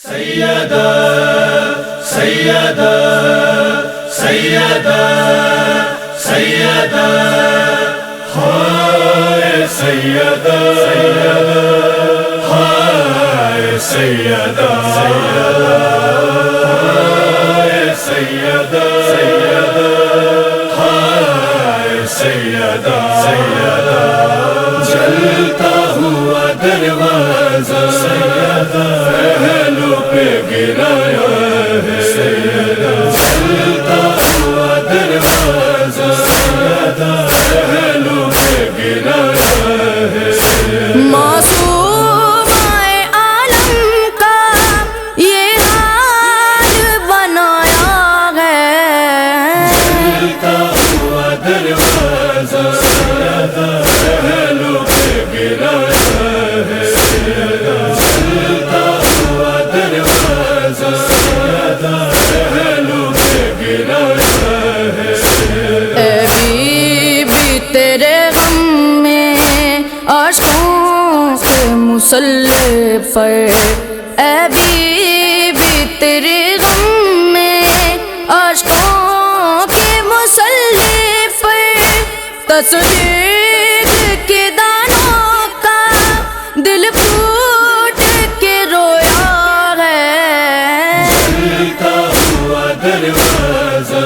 سیدہ سیدہ سیدہ سیدہ ہائے سیدہ ہائے سیدہ ہائے سیدہ ہائے سیدہ جلتا ہوا دروازہ پہلو پہ گرایا ہے جلتا ہوا دروازہ پہلو پہ گرایا ہے معصوم عالم کا یہ حال بنایا ہے جلتا ہوا دروازہ پہلو پہ گرایا ہے جلتا ہوا دروازہ پہلو پہ گرایا ہے اے بی تیرے غم میں عاشقوں کے مسلح پر اے بی تیرے غم میں عاشقوں کے مسلح پر تصدیق کے دانوں کا دل پھوٹ کے رویا ہے جلتا ہوا دروازہ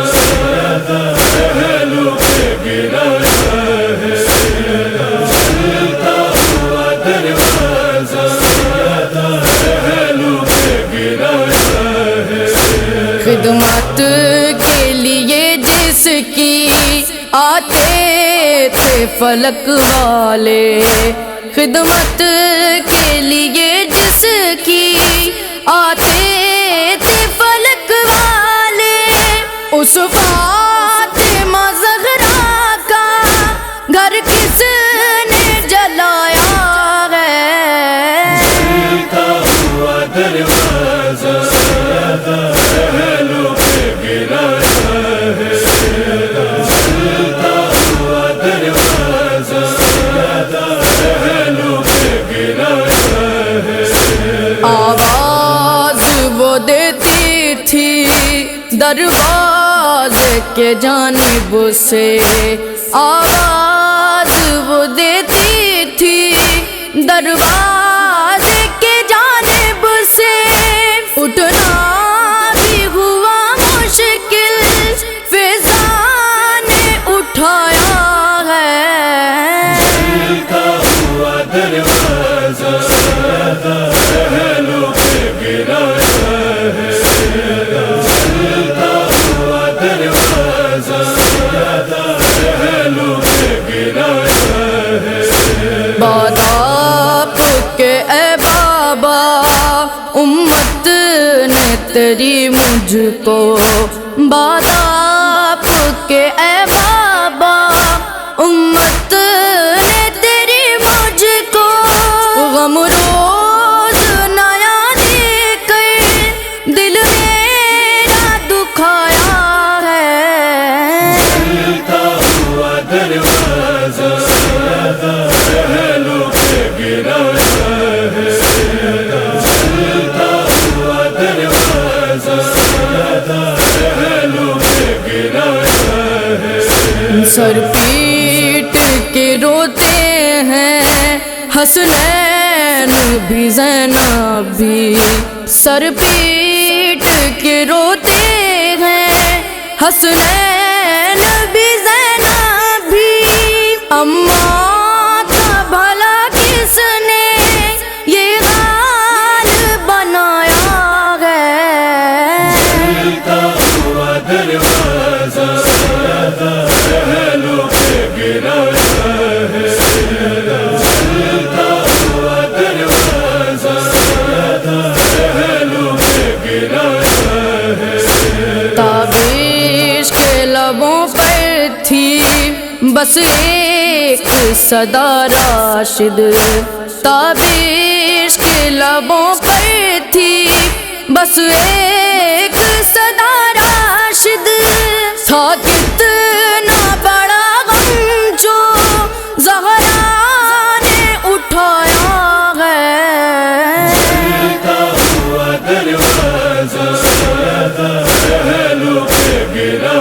پہلو پہ گرایا ہے جلتا ہوا دروازہ پہلو پہ گرایا ہے خدمت کے لیے جس کی آتے تھے فلک والے خدمت کے لیے جس کی آتے تھے فلک والے اس فاطمہ زہرا کا گھر کس نے جلایا ہے جلتا ہوا دروازہ پہلو پہ گرایا ہے جلتا ہوا دروازہ پہلو پہ گرایا ہے آواز وہ دیتی تھی دروازے کے جانب سے آواز وہ دیتی تھی دروازے کے جانب سے اٹھنا بھی ہوا مشکل فضا نے اٹھایا ہے جلتا ہوا دروازہ پہلو پہ گرایا ہے جلتا ہوا دروازہ پہلو پہ گرایا ہے بات آپ کے اے بابا امت نے تیری مجھ کو بات آپ کے اے بابا امت نے تیری مجھ کو غم روز نیا دے کر دل میرا دکھایا ہے جلتا ہوا دروازہ پہلو پہ گرایا ہے جلتا ہوا دروازہ پہلو پہ گرایا ہے سر پیٹ کے روتے ہیں حسنین بھی زینب بھی سر پیٹ کے روتے ہیں حسنین بھی زینب بھی اماں کا بھلا کس نے یہ حال بنایا ہے جلتا ہوا دروازہ پہلو پہ گرایا ہے جلتا ہوا دروازہ پہلو پہ گرایا ہے تابیش کے لبوں پر تھی بس ایک صدا راشد تابیش کے لبوں پر تھی بس ایک صدا راشد تھا کتنا بڑا غم جو زہرا نے اٹھایا ہے جگ رہے